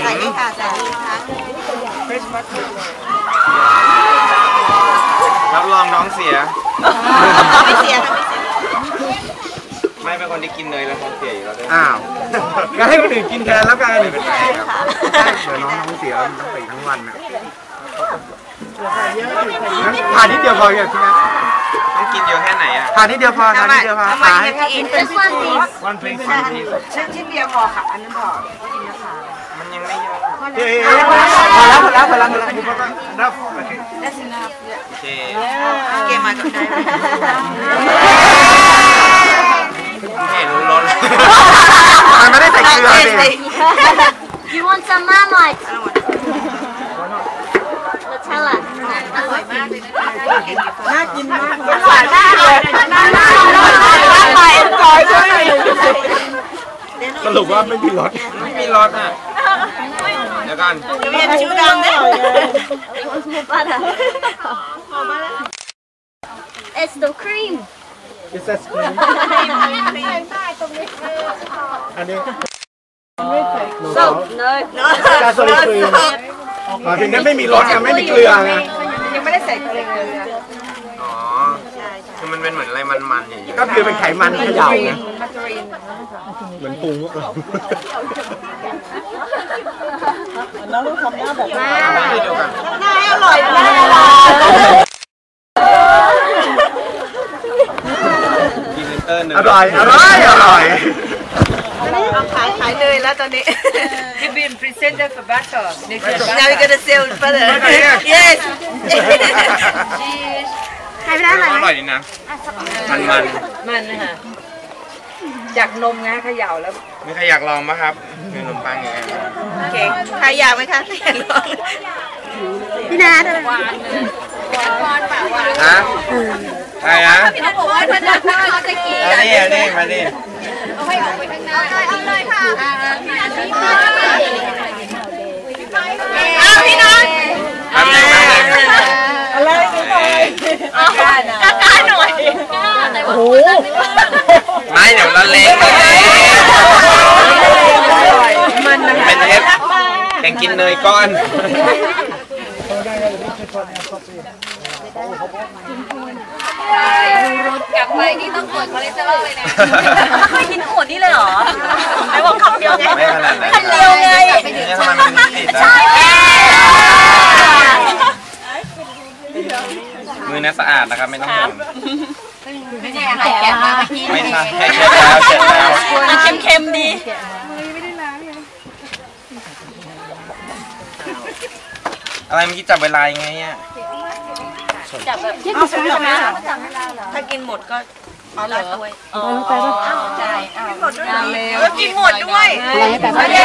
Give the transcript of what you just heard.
ใส่นี่ค่ะใส่นี่ค่ะรับรองน้องเสียไม่เสียทำไม่เสียไม่เป็นคนที่กินเนยแล้วท้องเสียอยู่แล้วด้วยอ้าวก็ให้คนอื่นกินแทนแล้วกันไม่เป็นไรครับเดี๋ยวน้องท้องเสียต้องไปทั้งวันนะทานนิดเดียวพออย่างที่นั้นต้องกินเยอะแค่ไหนอ่ะทานนิดเดียวพอทานนิดเดียวพอทานให้วันเพลงชิ้นเดียวพอค่ะอันนั้นพอกินนะคะมันยังไม่เยอะพอแล้วThat's enough โอเคเกมมาก่อนได้ไหมไม่รู้รสมันไม่ได้ใส่เกลือเลย You want some Marmite? Nutella. อร่อยมากเลยน่ากินมากอร่อยมากเลยสรุปว่าไม่มีรสไม่มีรสอ่ะเดี๋ยวกันเรียนชื่อดังเนี่ย It's the cream. It's a cream อันนี้ So no. กาโซลิครีมถึงนั้นไม่มีรสไงไม่มีเกลือไงยังไม่ได้ใส่เกลืออ๋อคือมันเป็นเหมือนอะไรมันๆอย่างนี้ก็คือเป็นไขมันเขย่าไงเหมือนปรุงน้องลูกทำหน้าแบบหน้าอร่อยมากกินเตอร์หนึ่งอร่อยเอาขายเลยแล้วตอนนี้ You've been presented for butter. Now we're gonna sell butter. Yes. ใครไม่ได้อะไร อร่อยดีนะมันนะคะจากนมไงเขย่าแล้วมีใครอยากลองไหมครับมีขนมปังอย่างเงี้ยโอเคใครอยากไหมคะอยากลองพี่นาด้วยหวานฮะใครนะพี่น้องบอกว่าถ้าจะเขาจะกินอันนี้มาดิเอาให้ออกไปข้างหน้าเอาเลยค่ะพี่น้องอะไรกันหน่อยกล้าหน่อยโอ้โหไม่เดี๋ยวละเล็กมันเป็นเทปแข่งกินเนยก้อนกลับไปนี่ต้องตรวจคอเลสเตอรอลเลยนะเคยกินขวดนี้เลยเหรอไอ้บอกคำเดียวไง ไม่ขนาดนั้น เดียวไงเนี่ยทำไมมันติดอ่ะมือน่าสะอาดนะครับไม่ต้องห่วงไม่ใช่อะไรแกะมาเมื่อกี้ไม่ใช่ให้เช็ดแล้วเค็มๆดีอะไรเมื่อกี้จับเวลายังไงอ่ะจับแบบที่สุดนะถ้ากินหมดก็เอาเลยไปป่ะใช่กินหมดด้วยกินหมดด้วยอะไรแบบนี้